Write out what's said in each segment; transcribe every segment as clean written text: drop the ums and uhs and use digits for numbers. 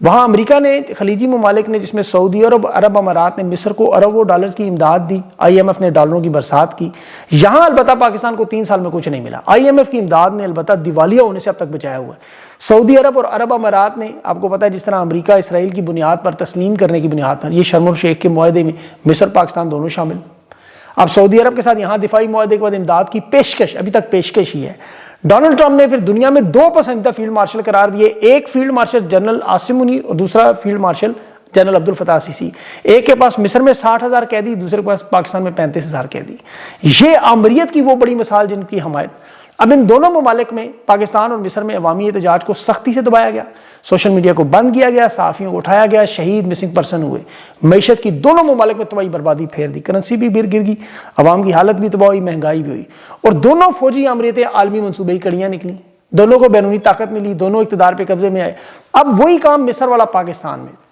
وہاں امریکہ نے، خلیجی ممالک نے، جس میں سعودی عرب امارات نے مصر کو اربوں ڈالرز کی امداد دی، IMF نے ڈالروں کی برسات کی. یہاں البتہ پاکستان کو 3 سال میں کچھ نہیں ملا. IMF کی امداد نے البتہ دیوالیہ ہونے سے اب تک بچایا ہوا ہے. سعودی عرب اور عرب امارات نے، آپ کو پتہ ہے جس طرح امریکہ اسرائیل کی بنیاد پر، تسلیم کرنے کی بنیاد پر، یہ شرم الشیخ کے معاہدے میں مصر پاکستان دونوں شامل. اب سعودی عرب کے ساتھ یہاں دفاعی معاہدے کے بعد امداد کی پیشکش، ابھی تک پیشکش ہی ہے. ڈونلڈ ٹرمپ نے پھر دنیا میں 2 پسندیدہ فیلڈ مارشل قرار دیے، ایک field marshal general Asim Munir اور دوسرا فیلڈ مارشل جنرل عبد الفتاح السیسی. ایک کے پاس مصر میں 60,000 قیدی، دوسرے کے پاس پاکستان میں 35,000 قیدی. یہ آمریت کی وہ بڑی مثال جن کی حمایت. اب ان دونوں ممالک میں، پاکستان اور مصر میں، عوامی احتجاج کو سختی سے دبایا گیا، سوشل میڈیا کو بند کیا گیا، صحافیوں کو اٹھایا گیا، شہید، مسنگ پرسن ہوئے. معیشت کی دونوں ممالک میں تباہی بربادی پھیر دی، کرنسی بھی گر گئی، عوام کی حالت بھی تباہ ہوئی، مہنگائی بھی ہوئی. اور دونوں فوجی آمریتیں عالمی منصوبے کی کڑیاں نکلیں، دونوں کو بیرونی طاقت ملی، دونوں اقتدار پہ قبضے میں آئے. اب وہی کام مصر والا پاکستان میں.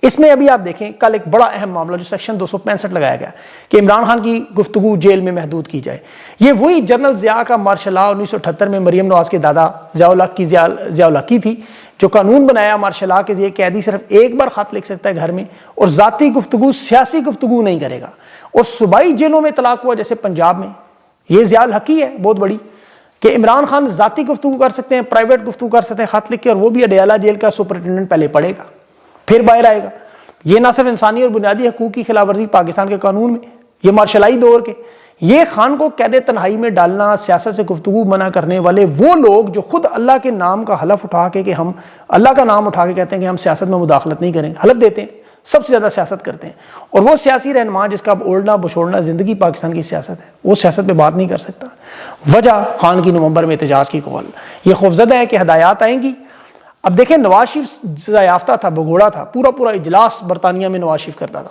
اس میں ابھی آپ دیکھیں کل ایک بڑا اہم معاملہ جو سیکشن 265 لگایا گیا کہ عمران خان کی گفتگو جیل میں محدود کی جائے. یہ وہی جنرل ضیاء کا مارشل لاء 1978 میں مریم نواز کے دادا ضیاء الحق کی تھی، جو قانون بنایا مارشل لاء کے ذریعے قیدی صرف ایک بار خط لکھ سکتا ہے گھر میں، اور ذاتی گفتگو، سیاسی گفتگو نہیں کرے گا. اور صوبائی جیلوں میں طلاق ہوا جیسے پنجاب میں، یہ ضیاء الحق ہے بہت بڑی، کہ عمران خان ذاتی گفتگو کر سکتے ہیں، پرائیویٹ گفتگو کر سکتے ہیں خط لکھ کے، اور وہ بھی اڈیالہ جیل کا سپرنٹینڈنٹ پہلے پڑھے گا پھر باہر آئے گا. یہ نہ صرف انسانی اور بنیادی حقوق کی خلاف ورزی پاکستان کے قانون میں، یہ مارشلائی دور کے، یہ خان کو قید تنہائی میں ڈالنا، سیاست سے گفتگو منع کرنے والے وہ لوگ جو خود اللہ کے نام کا حلف اٹھا کے، کہ ہم اللہ کا نام اٹھا کے کہتے ہیں کہ ہم سیاست میں مداخلت نہیں کریں گے، حلف دیتے ہیں، سب سے زیادہ سیاست کرتے ہیں. اور وہ سیاسی رہنما جس کا اوڑھنا بچھوڑنا زندگی پاکستان کی سیاست ہے، وہ سیاست پہ بات نہیں کر سکتا. وجہ خان کی نومبر میں احتجاج کی کال. یہ خوفزدہ ہے کہ ہدایات آئیں گی. اب دیکھیں نواز شریف سزا یافتہ تھا، بگوڑا تھا، پورا اجلاس برطانیہ میں نواز شریف کرتا تھا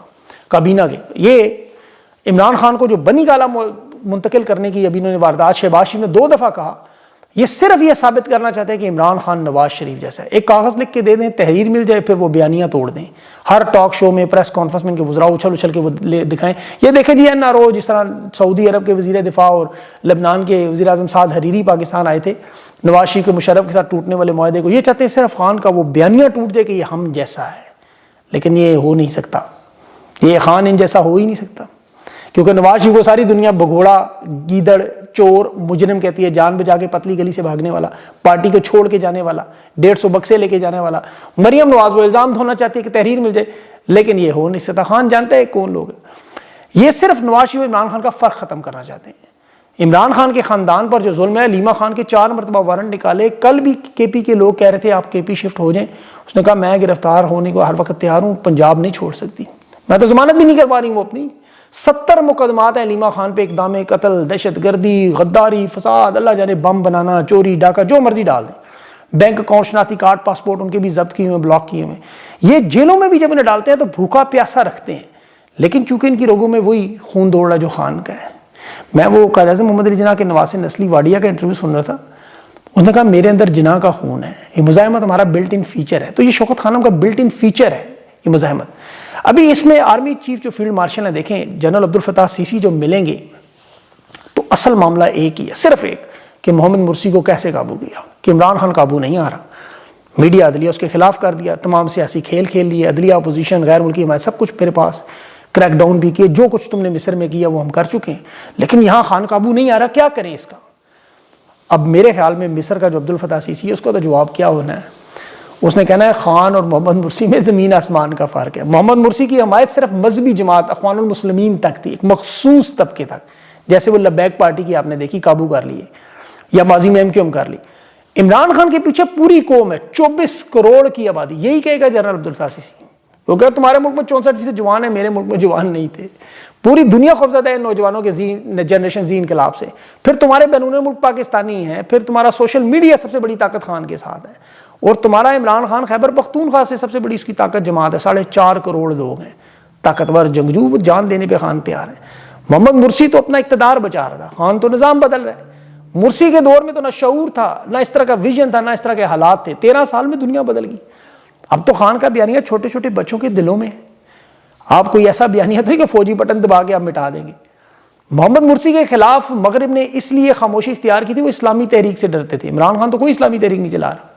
کابینہ کے. یہ عمران خان کو جو بنی گالہ منتقل کرنے کی ابھی انہوں نے واردات شہباز شریف نے 2 دفعہ کہا، یہ صرف یہ ثابت کرنا چاہتے ہیں کہ عمران خان نواز شریف جیسا ہے. ایک کاغذ لکھ کے دے دیں، تحریر مل جائے، پھر وہ بیانیاں توڑ دیں. ہر ٹاک شو میں، پریس کانفرنس میں ان کے وزراء اچھل کے وہ دکھائیں. یہ دیکھیں جی NRO، جس طرح سعودی عرب کے وزیر دفاع اور لبنان کے وزیر اعظم سعد حریری پاکستان آئے تھے نواز شریف کے مشرف کے ساتھ ٹوٹنے والے معاہدے کو، یہ چاہتے ہیں صرف خان کا وہ بیانیہ ٹوٹ جائے کہ یہ ہم جیسا ہے. لیکن یہ ہو نہیں سکتا، یہ خان ان جیسا ہو ہی نہیں سکتا، کیونکہ نواز شریف کو ساری دنیا بگھوڑا، گیدڑ، چور، مجرم کہتی ہے، جان بچا کے پتلی گلی سے بھاگنے والا، پارٹی کو چھوڑ کے جانے والا، 150 بکسے لے کے جانے والا. مریم نواز وہ الزام دھونا چاہتی ہے کہ تحریر مل جائے، لیکن یہ ہو نہیں سکتا. خان جانتا ہے کون لوگ ہیں. یہ صرف نواز شریف عمران خان کا فرق ختم کرنا چاہتے ہیں. عمران خان کے خاندان پر جو ظلم ہے، لیما خان کے 4 مرتبہ وارنٹ نکالے. کل بھی KP کے لوگ کہہ رہے تھے آپ KP شفٹ ہو جائیں، اس نے کہا میں گرفتار ہونے کو ہر وقت تیار ہوں، پنجاب نہیں چھوڑ سکتی، میں تو ضمانت بھی نہیں کروا رہی ہوں اپنی. 70 مقدمات ہیں لیما خان پہ، اقدام قتل، دہشت گردی، غداری، فساد، اللہ جانے، بم بنانا، چوری، ڈاکہ، جو مرضی ڈال دیں. بینک اکاؤنٹ، شناختی کارڈ، پاسپورٹ ان کے بھی ضبط کیے ہوئے، بلاک کیے ہوئے. یہ جیلوں میں بھی جب انہیں ڈالتے ہیں تو بھوکا پیاسا رکھتے ہیں، لیکن چونکہ ان کی رگوں میں وہی خون دوڑ رہا ہے جو خان کا ہے. میں وہ قائد اعظم محمد علی جناح کے نواسے نسلی واڈیا کا انٹرویو سن رہا تھا، اس نے کہا میرے اندر جناح کا خون ہے، یہ مزاحمت ہمارا بلٹ ان فیچر ہے. تو یہ شوکت خانم کا بلٹ ان فیچر ہے یہ مزاحمت. ابھی اس میں آرمی چیف جو فیلڈ مارشل ہیں، دیکھیں جنرل عبد الفتاح السیسی جو ملیں گے تو اصل معاملہ ایک ہی ہے، صرف ایک، کہ محمد مرسی کو کیسے قابو کیا، کہ عمران خان قابو نہیں آ رہا. میڈیا عدلیہ اس کے خلاف کر دیا، تمام سیاسی کھیل کھیل لیے، عدلیہ، اپوزیشن، غیر ملکی حمایت، سب کچھ میرے پاس، کریک ڈاؤن بھی کیے، جو کچھ تم نے مصر میں کیا وہ ہم کر چکے ہیں، لیکن یہاں خان قابو نہیں آ رہا، کیا کریں اس کا. اب میرے خیال میں مصر کا جو عبد الفتاح السیسی ہے اس کا تو جواب کیا ہونا ہے، اس نے کہنا ہے خان اور محمد مرسی میں زمین آسمان کا فرق ہے. محمد مرسی کی حمایت صرف مذہبی جماعت اخوان المسلمین تک تھی، ایک مخصوص طبقے تک، جیسے وہ لبیک پارٹی کی آپ نے دیکھی قابو کر لیے، یا ماضی میں MQM کر لی. عمران خان کے پیچھے پوری قوم ہے، 24 کروڑ کی آبادی. یہی کہے گا جنرل عبد الفتاح السیسی، کیونکہ تمہارے ملک میں 64% جوان ہیں، میرے ملک میں جوان نہیں تھے. پوری دنیا خوفزدہ ہے نوجوانوں کے جنریشن زی انقلاب سے. پھر تمہارے بیرون ملک پاکستانی ہیں، پھر تمہارا سوشل میڈیا سب سے بڑی طاقت خان کے ساتھ ہے، اور تمہارا عمران خان خیبر پختونخوا سے سب سے بڑی اس کی طاقت جماعت ہے. 4.5 کروڑ لوگ ہیں طاقتور، جنگجو، جان دینے پہ خان تیار ہیں. محمد مرسی تو اپنا اقتدار بچا رہا تھا، خان تو نظام بدل رہا ہے. مرسی کے دور میں تو نہ شعور تھا، نہ اس طرح کا ویژن تھا، نہ اس طرح کے حالات تھے. 13 سال میں دنیا بدل گئی. اب تو خان کا بیانیہ چھوٹے چھوٹے بچوں کے دلوں میں ہے. آپ کوئی ایسا بیانیہ تھا کہ فوجی بٹن دبا کے آپ مٹا دیں گے. محمد مرسی کے خلاف مغرب نے اس لیے خاموشی اختیار کی تھی، وہ اسلامی تحریک سے ڈرتے تھے. عمران خان تو کوئی اسلامی تحریک نہیں چلا رہا،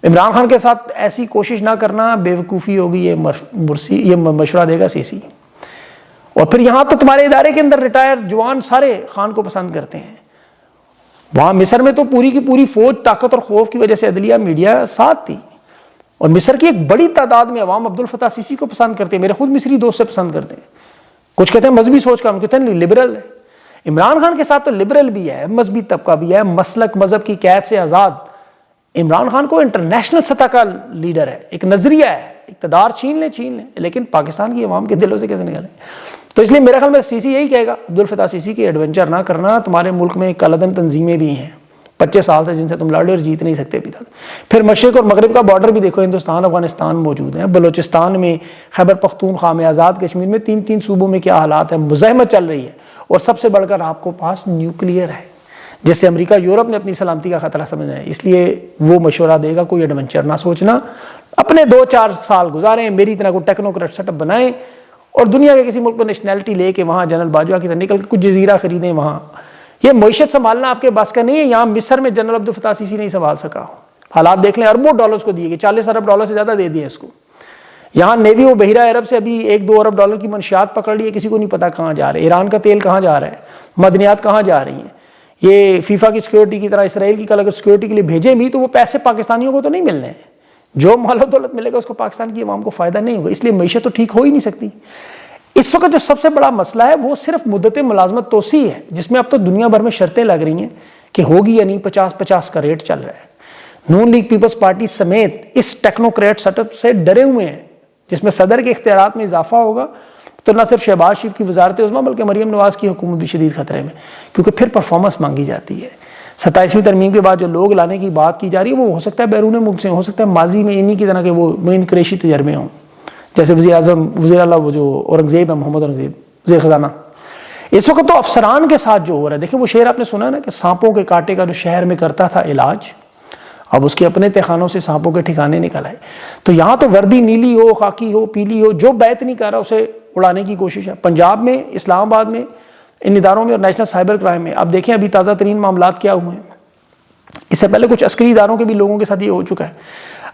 عمران خان کے ساتھ ایسی کوشش نہ کرنا بیوقوفی ہوگی، یہ مشورہ دے گا سی سی۔ اور پھر یہاں تو تمہارے ادارے کے اندر ریٹائر جوان سارے خان کو پسند کرتے ہیں، وہاں مصر میں تو پوری کی پوری فوج طاقت اور خوف کی وجہ سے عدلیہ میڈیا ساتھ تھی، اور مصر کی ایک بڑی تعداد میں عوام عبد الفتاح سیسی کو پسند کرتے ہیں، میرے خود مصری دوست سے پسند کرتے ہیں، کچھ کہتے ہیں مذہبی سوچ کا، کہتے ہیں لبرل ہے۔ عمران خان کے ساتھ تو لبرل بھی ہے، مذہبی طبقہ بھی ہے، مسلک مذہب کی قید سے آزاد۔ عمران خان کو انٹرنیشنل سطح کا لیڈر ہے، ایک نظریہ ہے، اقتدار چھین لیں لیکن پاکستان کی عوام کے دلوں سے کیسے نکلیں؟ تو اس لیے میرے خیال میں سی سی یہی کہے گا عبد الفتاح سیسی کی ایڈونچر نہ کرنا، تمہارے ملک میں کالعدم تنظیمیں بھی ہیں 25 سال سے جن سے تم لڑے اور جیت نہیں سکتے ابھی تک۔ پھر مشرق اور مغرب کا بارڈر بھی دیکھو، ہندوستان افغانستان موجود ہیں، بلوچستان میں، خیبر پختونخوا میں، آزاد کشمیر میں، 3 صوبوں میں کیا حالات ہیں، مزاحمت چل رہی ہے، اور سب سے بڑھ کر آپ کو پاس نیوکلیئر ہے جس سے امریکہ یورپ نے اپنی سلامتی کا خطرہ سمجھا ہے۔ اس لیے وہ مشورہ دے گا کوئی ایڈونچر نہ سوچنا، اپنے 2-4 سال گزاریں، میری طرح کو ٹیکنوکریٹ سیٹ اپ بنائیں اور دنیا کے کسی ملک میں نیشنلٹی لے کے وہاں جنرل باجوہ کی طرح نکل کے کچھ جزیرہ خریدیں وہاں۔ یہ معیشت سنبھالنا آپ کے بس کا نہیں ہے، یہاں مصر میں جنرل عبد الفتاح سیسی نہیں سنبھال سکا، حالات دیکھ لیں، اربوں ڈالرز کو دیے گئے، 40 ارب ڈالر سے زیادہ دے دیے اس کو۔ یہاں نیوی و بحیرہ عرب سے ابھی 1-2 ارب ڈالر کی منشیات پکڑ لی ہے، کسی کو نہیں پتا کہاں جا رہے، ایران کا تیل کہاں جا رہا ہے، مدنیات کہاں جا رہی ہیں۔ یہ فیفا کی سیکیورٹی کی طرح اسرائیل کی کل اگر سیکیورٹی کے لیے بھیجیں بھی تو وہ پیسے پاکستانیوں کو تو نہیں ملنے ہیں، جو مال و دولت ملے گا اس کو پاکستان کی عوام کو فائدہ نہیں ہوگا، اس لیے معیشت تو ٹھیک ہو ہی نہیں سکتی۔ اس وقت جو سب سے بڑا مسئلہ ہے وہ صرف مدت ملازمت توسیع ہے، جس میں اب تو دنیا بھر میں شرطیں لگ رہی ہیں کہ ہوگی یا نہیں، 50-50 کا ریٹ چل رہا ہے۔ نون لیگ پیپلز پارٹی سمیت اس ٹیکنوکریٹ سیٹ اپ سے ڈرے ہوئے ہیں، جس میں صدر کے اختیارات میں اضافہ ہوگا تو نہ صرف شہباز شریف کی وزارت عظمیٰ بلکہ مریم نواز کی حکومت بھی شدید خطرے میں، کیونکہ پھر پرفارمنس مانگی جاتی ہے۔ 27ویں ترمیم کے بعد جو لوگ لانے کی بات کی جا رہی ہے وہ ہو سکتا ہے بیرون ملک سے، ہو سکتا ہے ماضی میں انہی کی طرح کے وہ معین قریشی تجربے ہوں، جیسے وزیر اعلیٰ وہ جو اورنگزیب ہے، محمد اورنگزیب وزیر خزانہ۔ اس وقت تو افسران کے ساتھ جو ہو رہا ہے، دیکھیں وہ شعر آپ نے سنا نا کہ سانپوں کے کاٹے کا جو شہر میں کرتا تھا علاج، اب اس کے اپنے تہخانوں سے سانپوں کے ٹھکانے نکل آئے۔ تو یہاں تو وردی نیلی ہو، خاکی ہو، پیلی ہو، جو بیعت نہیں کر رہا اسے اڑانے کی کوشش ہے۔ پنجاب میں، اسلام آباد میں، ان اداروں میں اور نیشنل سائبر کرائم میں اب دیکھیں ابھی تازہ ترین معاملات کیا ہوئے ہیں۔ اس سے پہلے کچھ عسکری اداروں کے بھی لوگوں کے ساتھ یہ ہو چکا ہے۔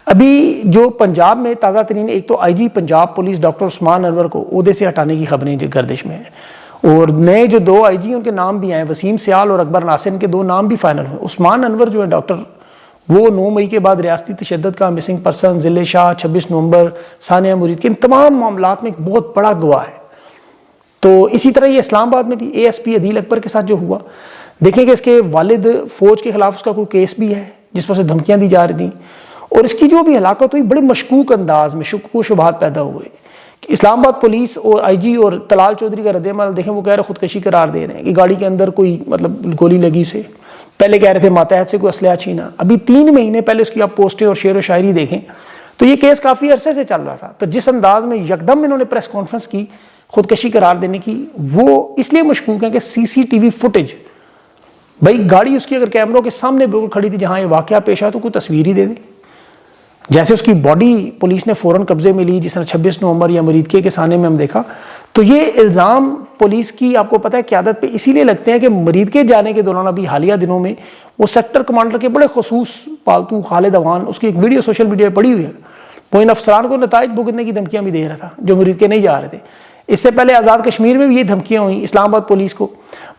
ابھی جو پنجاب میں تازہ ترین، ایک تو آئی جی پنجاب پولیس ڈاکٹر عثمان انور کو عہدے سے ہٹانے کی خبریں گردش میں ہیں، اور نئے جو 2 آئی جی ان کے نام بھی آئے، وسیم سیال اور اکبر ناصر، ان کے 2 نام بھی فائنل ہوئے۔ عثمان انور جو ہے ڈاکٹر، وہ 9 مئی کے بعد ریاستی تشدد کا مسنگ پرسن، ضلع شاہ، 26 نومبر، ثانیہ مرید کے ان تمام معاملات میں ایک بہت بڑا گواہ ہے۔ تو اسی طرح یہ اسلام آباد میں بھی اے ایس پی عدیل اکبر کے ساتھ جو ہوا، دیکھیں کہ اس کے والد فوج کے خلاف اس کا کوئی کیس بھی ہے جس پر سے دھمکیاں دی جا رہی تھیں، اور اس کی جو بھی ہلاکت ہوئی بڑے مشکوک انداز میں، شکوک و شبہات پیدا ہوئے کہ اسلام آباد پولیس اور آئی جی اور طلال چودھری کا رد عمل دیکھیں، وہ کہہ رہے خودکشی قرار دے رہے ہیں کہ گاڑی کے اندر کوئی گولی لگی اسے، پہلے کہہ رہے تھے ماتحت سے کوئی اسلحہ چھینا، ابھی 3 مہینے پہلے اس کی آپ پوسٹیں اور شعر و شاعری دیکھیں تو یہ کیس کافی عرصے سے چل رہا تھا۔ تو جس انداز میں یکدم انہوں نے پریس کانفرنس کی خودکشی قرار دینے کی، وہ اس لیے مشکوک ہے کہ سی سی ٹی وی فوٹیج، بھائی گاڑی اس کی اگر کیمروں کے سامنے بالکل کھڑی تھی جہاں یہ واقعہ پیش آیا تو کوئی تصویر ہی دے دے، جیسے اس کی باڈی پولیس نے فوراً قبضے میں لی، جس طرح 26 نومبر یا مریدکے کے سانے میں ہم دیکھا۔ تو یہ الزام پولیس کی آپ کو پتہ ہے قیادت پہ اسی لیے لگتے ہیں کہ مریدکے جانے کے دوران ابھی حالیہ دنوں میں وہ سیکٹر کمانڈر کے بڑے خصوص پالتو خالد اوان، اس کی ایک ویڈیو سوشل میڈیا پہ پڑی ہوئی ہے، وہ ان افسران کو نتائج بھگتنے کی دھمکیاں بھی دے رہا تھا جو مریدکے نہیں جا رہے تھے۔ اس سے پہلے آزاد کشمیر میں بھی یہ دھمکیاں ہوئیں اسلام آباد پولیس کو،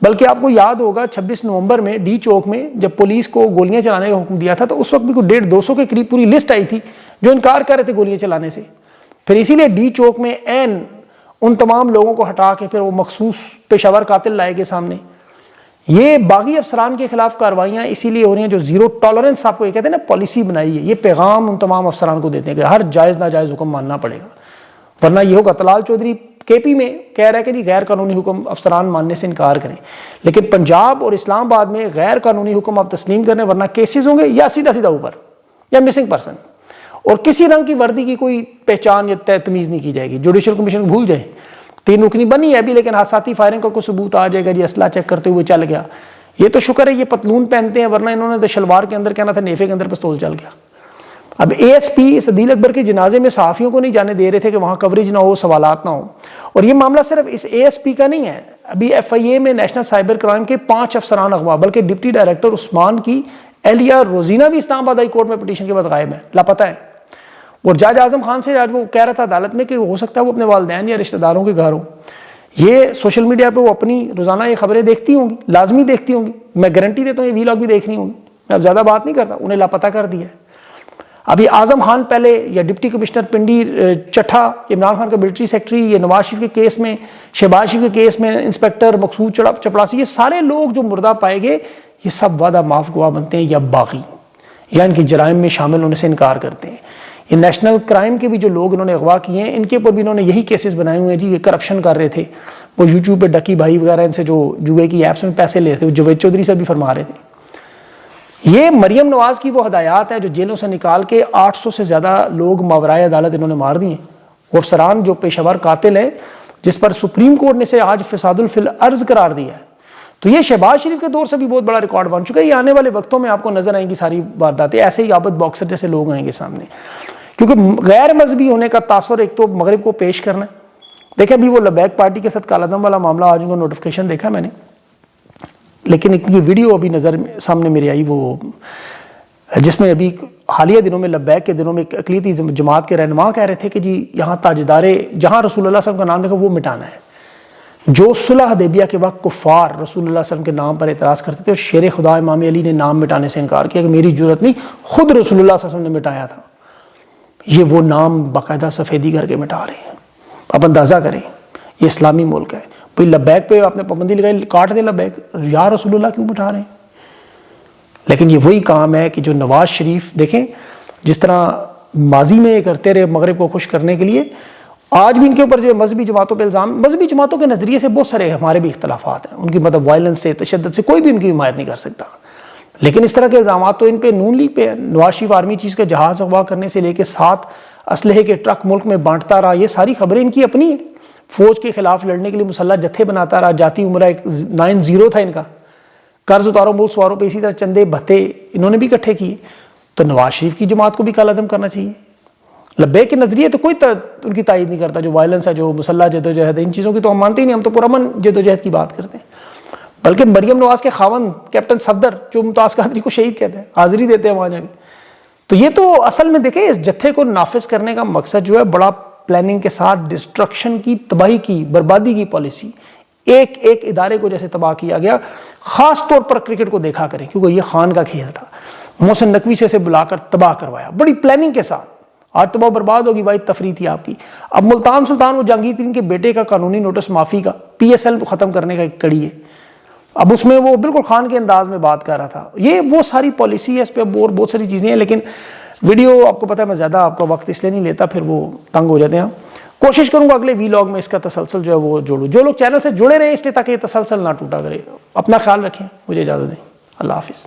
بلکہ آپ کو یاد ہوگا 26 نومبر میں ڈی چوک میں جب پولیس کو گولیاں چلانے کا حکم دیا تھا تو اس وقت بھی کوئی 150-200 کے قریب پوری لسٹ آئی تھی جو انکار کر رہے تھے گولیاں چلانے سے۔ پھر اسی لیے ڈی چوک میں عین ان تمام لوگوں کو ہٹا کے پھر وہ مخصوص پیشہ ور قاتل لائے گئے سامنے۔ یہ باغی افسران کے خلاف کارروائیاں اسی لیے ہو رہی ہیں جو زیرو ٹالرنس آپ کو یہ کہتے ہیں نا پالیسی بنائی ہے، یہ پیغام ان تمام افسران کو دیتے ہیں کہ ہر جائز ناجائز حکم ماننا پڑے گا، ورنہ یہ ہوگا۔ طلال چودھری کے پی میں کہہ رہا ہے کہ جی غیر قانونی حکم افسران ماننے سے انکار کریں، لیکن پنجاب اور اسلام آباد میں غیر قانونی حکم آپ تسلیم کریں ورنہ کیسز ہوں گے یا سیدھا سیدھا اوپر یا مسنگ پرسن، اور کسی رنگ کی وردی کی کوئی پہچان یا تمیز نہیں کی جائے گی۔ جوڈیشل کمیشن بھول جائیں، 3 رکنی بنی ہے ابھی، لیکن حادثاتی فائرنگ کا کوئی ثبوت آ جائے گا جی اسلحہ چیک کرتے ہوئے چل گیا، یہ تو شکر ہے یہ پتلون پہنتے ہیں، ورنہ انہوں نے تو شلوار کے اندر کہنا تھا نیفے کے اندر پستول چل گیا۔ اب اے ایس پی عدیل اکبر کے جنازے میں صحافیوں کو نہیں جانے دے رہے تھے کہ وہاں کوریج نہ ہو، سوالات نہ ہو، اور یہ معاملہ صرف اس اے ایس پی کا نہیں ہے، ابھی ایف آئی اے میں نیشنل سائبر کرائم کے 5 افسران اغوا، بلکہ ڈپٹی ڈائریکٹر عثمان کی اہلیہ روزینہ بھی اسلام آباد ہائی کورٹ میں پٹیشن کے بعد غائب ہے، لاپتہ ہے. اور جج اعظم خان سے آج وہ کہہ رہا تھا عدالت میں کہ ہو سکتا ہے وہ اپنے والدین یا رشتہ داروں کے گھر ہوں. یہ سوشل میڈیا پہ وہ اپنی روزانہ یہ خبریں دیکھتی ہوں گی، لازمی دیکھتی ہوں گی. میں گارنٹی دیتا ہوں یہ ویلاگ بھی دیکھنی ہوں گی. میں اب زیادہ بات نہیں کرتا، انہیں لاپتہ کر دیا ہے. ابھی اعظم خان پہلے یا ڈپٹی کمشنر پنڈی چٹھا، عمران خان کا ملٹری سیکٹری، یہ نواز شریف کے کیس میں، شہباز شریف کے کیس میں انسپیکٹر مقصود چپڑاسی، یہ سارے لوگ جو مردہ پائے گئے یہ سب وعدہ معاف گواہ بنتے ہیں یا باغی، یا ان کے جرائم میں شامل ہونے سے انکار کرتے ہیں. یہ نیشنل کرائم کے بھی جو لوگ انہوں نے اغوا کیے ہیں، ان کے اوپر بھی انہوں نے یہی کیسز بنائے ہوئے ہیں جی. یہ کرپشن کر رہے تھے، وہ یوٹیوب پہ ڈکی بھائی وغیرہ ان سے جو جوئے کی ایپس میں پیسے لے رہے تھے، جاوید چودھری سے بھی فرما رہے تھے. یہ مریم نواز کی وہ ہدایات ہے جو جیلوں سے نکال کے 800 سے زیادہ لوگ ماورائے عدالت انہوں نے مار دیے. وہ افسران جو پیشہ ور قاتل ہیں جس پر سپریم کورٹ نے اسے آج فساد الفی الارض قرار دیا ہے. تو یہ شہباز شریف کے دور سے بھی بہت بڑا ریکارڈ بن چکا ہے. یہ آنے والے وقتوں میں آپ کو نظر آئیں گی ساری وارداتیں، ایسے ہی عابد باکسر جیسے لوگ آئیں گے سامنے. کیونکہ غیر مذہبی ہونے کا تاثر ایک تو مغرب کو پیش کرنا ہے. دیکھیں ابھی وہ لبیک پارٹی کے ساتھ کالعدم والا معاملہ، آج ان کا نوٹیفیکیشن دیکھا میں نے، لیکن یہ ویڈیو ابھی نظر سامنے میرے آئی، وہ جس میں ابھی حالیہ دنوں میں لبیک کے دنوں میں ایک اقلیتی جماعت کے رہنما کہہ رہے تھے کہ جی یہاں تاجدار جہاں رسول اللہ صلی اللہ علیہ وسلم کا نام لکھا وہ مٹانا ہے. جو صلح حدیبیہ کے وقت کفار رسول اللہ صلی اللہ علیہ وسلم کے نام پر اعتراض کرتے تھے، اور شیر خدا امام علی نے نام مٹانے سے انکار کیا کہ میری جرت نہیں، خود رسول اللہ صلی اللہ علیہ وسلم نے مٹایا تھا. یہ وہ نام باقاعدہ سفیدی کر کے مٹا رہے ہیں. آپ اندازہ کریں یہ اسلامی ملک ہے. بھائی لبیک پہ آپ نے پابندی لگائی، کاٹ دیں لبیک، یا رسول اللہ کیوں مٹا رہے ہیں؟ لیکن یہ وہی کام ہے کہ جو نواز شریف دیکھیں جس طرح ماضی میں یہ کرتے رہے مغرب کو خوش کرنے کے لیے، آج بھی ان کے اوپر جو مذہبی جماعتوں پہ الزام، مذہبی جماعتوں کے نظریے سے بہت سارے ہمارے بھی اختلافات ہیں، ان کی مطلب وائلنس سے، تشدد سے کوئی بھی ان کی حمایت نہیں کر سکتا. لیکن اس طرح کے الزامات تو ان پہ نون لیگ پہ، نواز شریف آرمی چیز کا جہاز اغوا کرنے سے لے کے 7 اسلحے کے ٹرک ملک میں بانٹتا رہا، یہ ساری خبریں ان کی اپنی ہیں. فوج کے خلاف لڑنے کے لیے مسلح جتھے بناتا رہا، جاتی عمرہ ایک 90 تھا ان کا، قرض اتارو ملک سواروں پہ، اسی طرح چندے بھتے انہوں نے بھی اکٹھے کیے. تو نواز شریف کی جماعت کو بھی کالعدم کرنا چاہیے. لبیک کے نظریے تو کوئی ان کی تائید نہیں کرتا، جو وائلنس ہے، جو مسلح جدوجہد ہے، ان چیزوں کی تو ہم مانتے ہی نہیں. ہم تو پرامن جدوجہد کی بات کرتے ہیں. بلکہ مریم نواز کے خاوند کیپٹن صفدر جو ممتاز قادری کو شہید کہتے ہیں، حاضری دیتے ہیں وہاں جا کے. تو یہ تو اصل میں دیکھیں اس جتھے کو نافذ کرنے کا مقصد جو ہے بڑا پلاننگ کے ساتھ ڈسٹرکشن کی، تباہی کی، بربادی کی پالیسی، ایک ایک ادارے کو جیسے تباہ کیا گیا. خاص طور پر کرکٹ کو دیکھا کریں کیونکہ یہ خان کا کھیل تھا. محسن نقوی سے اسے بلا کر تباہ کروایا بڑی پلاننگ کے ساتھ. آج تباہ برباد ہوگی، واحد تفریح تھی آپ کی. اب ملتان سلطان وہ جہانگیر ترین کے بیٹے کا قانونی نوٹس معافی کا PSL ختم کرنے کا ایک کڑی ہے. اب اس میں وہ بالکل خان کے انداز میں بات کر رہا تھا. یہ وہ ساری پالیسی ہے، اس پہ اور بہت ساری چیزیں ہیں. لیکن ویڈیو آپ کو پتہ ہے میں زیادہ آپ کا وقت اس لیے نہیں لیتا، پھر وہ تنگ ہو جاتے ہیں. کوشش کروں گا اگلے ویلاگ میں اس کا تسلسل جو ہے وہ جوڑوں. جو لوگ چینل سے جڑے رہے اس لیے تاکہ یہ تسلسل نہ ٹوٹا کرے. اپنا خیال رکھیں، مجھے اجازت دیں. اللہ حافظ.